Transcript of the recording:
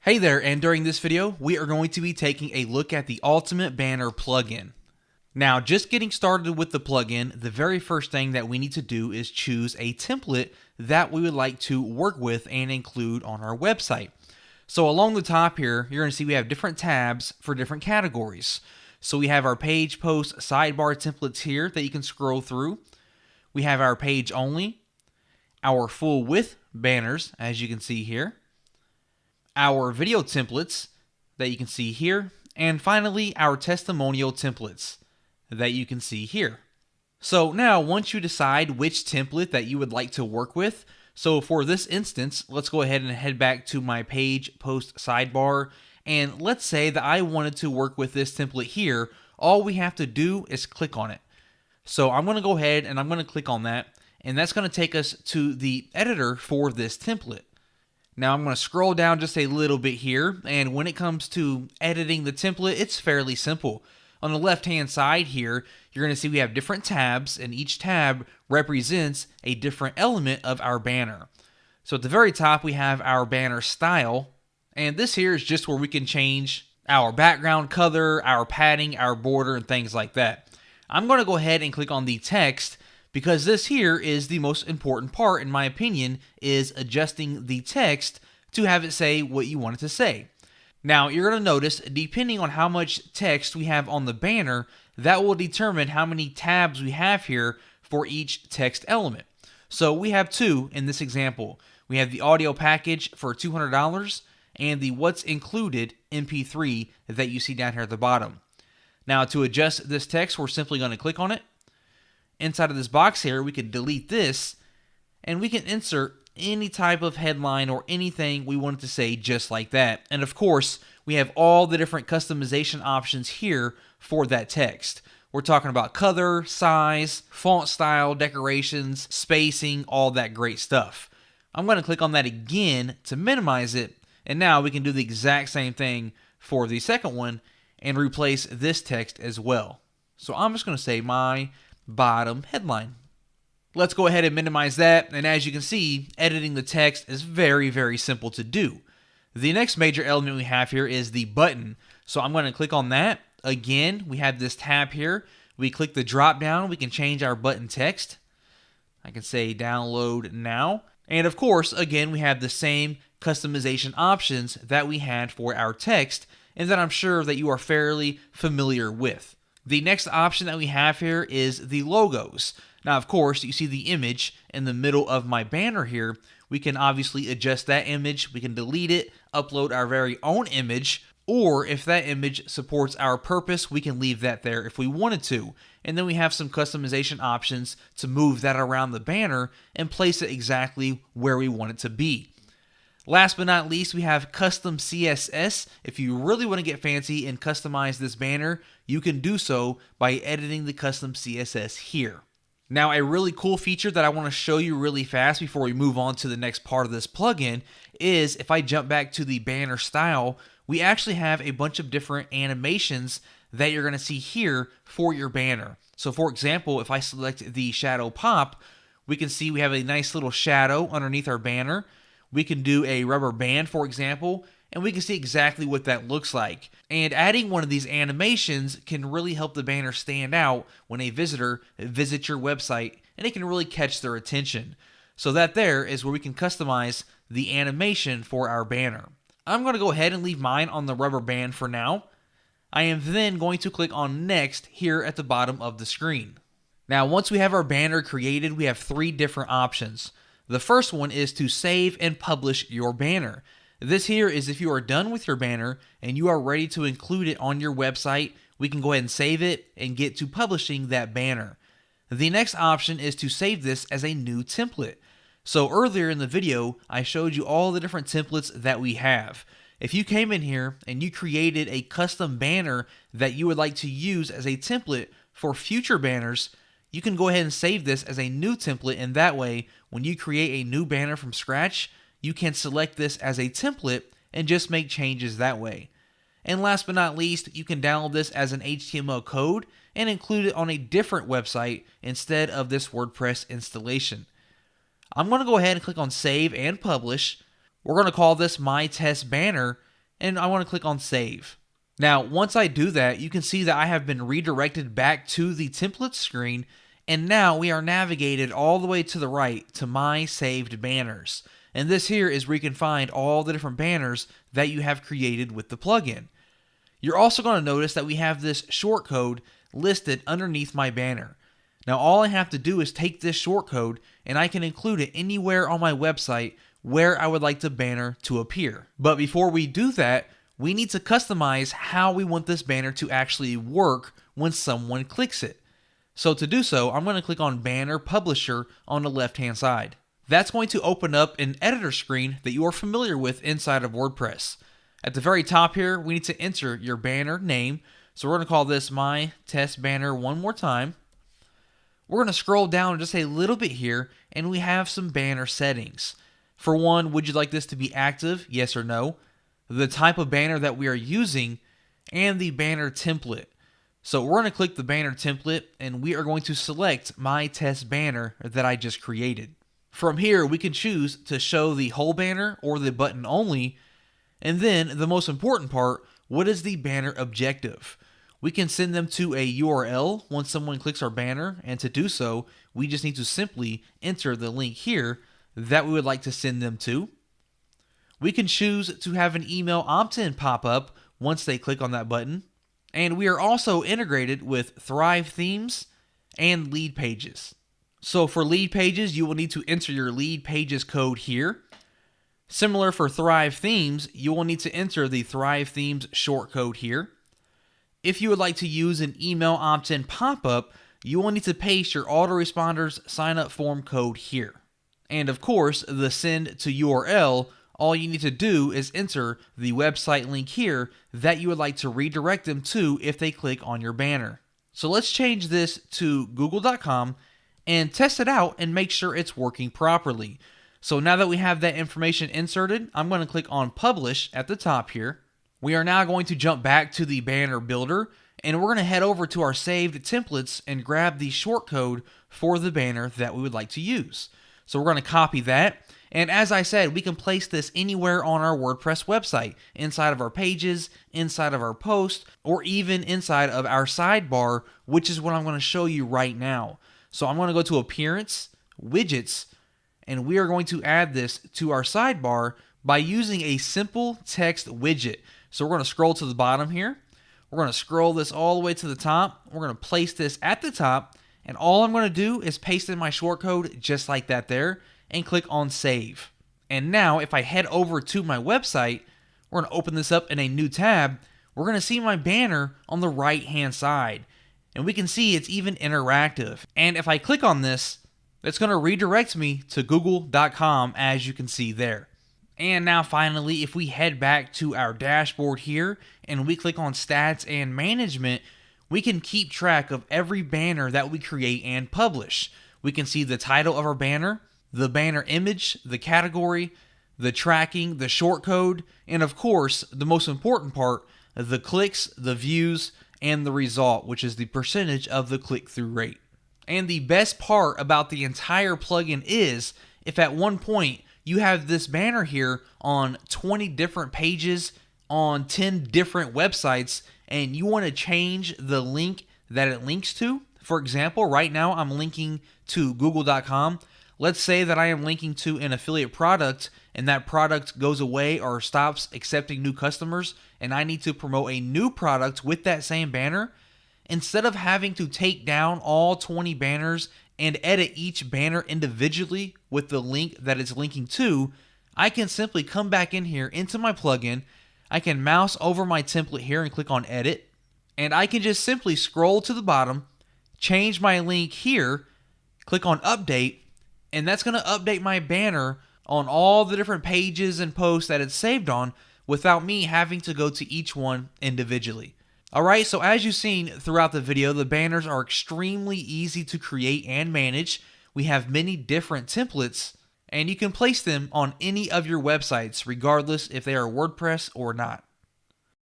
Hey there, and during this video, we are going to be taking a look at the Ultimate Banner plugin. Now, just getting started with the plugin, the very first thing that we need to do is choose a template that we would like to work with and include on our website. So along the top here, you're going to see we have different tabs for different categories. So we have our page, post, sidebar templates here that you can scroll through. We have our page only, our full width banners, as you can see here, our video templates that you can see here, and finally our testimonial templates that you can see here. So now once you decide which template that you would like to work with, so for this instance, let's go ahead and head back to my page, post, sidebar, and let's say that I wanted to work with this template here. All we have to do is click on it. So I'm going to go ahead and I'm going to click on that, and that's going to take us to the editor for this template. Now I'm going to scroll down just a little bit here, and when it comes to editing the template, it's fairly simple. On the left hand side here, you're going to see we have different tabs, and each tab represents a different element of our banner. So at the very top we have our banner style, and this here is just where we can change our background color, our padding, our border, and things like that. I'm going to go ahead and click on the text, because this here is the most important part, in my opinion, is adjusting the text to have it say what you want it to say. Now, you're going to notice, depending on how much text we have on the banner, that will determine how many tabs we have here for each text element. So we have two in this example. We have the audio package for $200 and the what's included MP3 that you see down here at the bottom. Now, to adjust this text, we're simply going to click on it. Inside of this box here, we can delete this, and we can insert any type of headline or anything we want it to say just like that. And of course, we have all the different customization options here for that text. We're talking about color, size, font style, decorations, spacing, all that great stuff. I'm going to click on that again to minimize it, and now we can do the exact same thing for the second one and replace this text as well. So I'm just going to say my bottom headline. Let's go ahead and minimize that, and as you can see, editing the text is very, very simple to do. The next major element we have here is the button. So I'm going to click on that. Again, we have this tab here. We click the drop down, we can change our button text. I can say download now. And of course, again, we have the same customization options that we had for our text, and that I'm sure that you are fairly familiar with. The next option that we have here is the logos. Now, of course, you see the image in the middle of my banner here. We can obviously adjust that image. We can delete it, upload our very own image, or if that image supports our purpose, we can leave that there if we wanted to. And then we have some customization options to move that around the banner and place it exactly where we want it to be. Last but not least, we have custom CSS. If you really want to get fancy and customize this banner, you can do so by editing the custom CSS here. Now, a really cool feature that I want to show you really fast before we move on to the next part of this plugin is if I jump back to the banner style, we actually have a bunch of different animations that you're going to see here for your banner. So for example, if I select the shadow pop, we can see we have a nice little shadow underneath our banner. We can do a rubber band, for example, and we can see exactly what that looks like. And adding one of these animations can really help the banner stand out when a visitor visits your website, and it can really catch their attention. So that there is where we can customize the animation for our banner. I'm going to go ahead and leave mine on the rubber band for now. I am then going to click on Next here at the bottom of the screen. Now, once we have our banner created, we have three different options. The first one is to save and publish your banner. This here is if you are done with your banner and you are ready to include it on your website, we can go ahead and save it and get to publishing that banner. The next option is to save this as a new template. So earlier in the video, I showed you all the different templates that we have. If you came in here and you created a custom banner that you would like to use as a template for future banners, you can go ahead and save this as a new template, and that way, when you create a new banner from scratch, you can select this as a template and just make changes that way. And last but not least, you can download this as an HTML code and include it on a different website instead of this WordPress installation. I'm going to go ahead and click on Save and Publish. We're going to call this My Test Banner, and I want to click on save. Now, once I do that, you can see that I have been redirected back to the templates screen, and now we are navigated all the way to the right to my saved banners. And this here is where you can find all the different banners that you have created with the plugin. You're also going to notice that we have this shortcode listed underneath my banner. Now all I have to do is take this shortcode and I can include it anywhere on my website where I would like the banner to appear. But before we do that, we need to customize how we want this banner to actually work when someone clicks it. So to do so, I'm going to click on Banner Publisher on the left hand side. That's going to open up an editor screen that you are familiar with inside of WordPress. At the very top here, we need to enter your banner name. So we're going to call this My Test Banner one more time. We're going to scroll down just a little bit here, and we have some banner settings. For one, would you like this to be active? Yes or no? The type of banner that we are using, and the banner template. So we're going to click the banner template, and we are going to select my test banner that I just created. From here, we can choose to show the whole banner or the button only. And then the most important part, what is the banner objective? We can send them to a URL once someone clicks our banner, and to do so, we just need to simply enter the link here that we would like to send them to. We can choose to have an email opt-in pop up once they click on that button. And we are also integrated with Thrive themes and lead pages. So for lead pages, you will need to enter your lead pages code here. Similar for Thrive themes, you will need to enter the Thrive themes shortcode here. If you would like to use an email opt-in pop-up, you will need to paste your autoresponders sign-up form code here. And of course, the send to URL, all you need to do is enter the website link here that you would like to redirect them to if they click on your banner. So let's change this to google.com and test it out and make sure it's working properly. So now that we have that information inserted, I'm going to click on Publish at the top here. We are now going to jump back to the banner builder, and we're going to head over to our saved templates and grab the shortcode for the banner that we would like to use. So we're going to copy that. And as I said, we can place this anywhere on our WordPress website, inside of our pages, inside of our post, or even inside of our sidebar, which is what I'm going to show you right now. So I'm going to go to Appearance, Widgets, and we are going to add this to our sidebar by using a simple text widget. So we're going to scroll to the bottom here. We're going to scroll this all the way to the top. We're going to place this at the top, and all I'm going to do is paste in my shortcode just like that there, and click on Save. And now if I head over to my website, we're going to open this up in a new tab. We're going to see my banner on the right hand side, and we can see it's even interactive. And if I click on this, it's going to redirect me to google.com, as you can see there. And now finally, if we head back to our dashboard here and we click on Stats and Management, we can keep track of every banner that we create and publish. We can see the title of our banner, the banner image, the category, the tracking, the shortcode, and of course, the most important part, the clicks, the views, and the result, which is the percentage of the click-through rate. And the best part about the entire plugin is, if at one point you have this banner here on 20 different pages on 10 different websites, and you want to change the link that it links to, for example, right now I'm linking to google.com. Let's say that I am linking to an affiliate product and that product goes away or stops accepting new customers, and I need to promote a new product with that same banner. Instead of having to take down all 20 banners and edit each banner individually with the link that it's linking to, I can simply come back in here into my plugin. I can mouse over my template here and click on Edit, and I can just simply scroll to the bottom, change my link here, click on Update, and that's going to update my banner on all the different pages and posts that it's saved on without me having to go to each one individually. Alright, so as you've seen throughout the video, the banners are extremely easy to create and manage. We have many different templates, and you can place them on any of your websites, regardless if they are WordPress or not.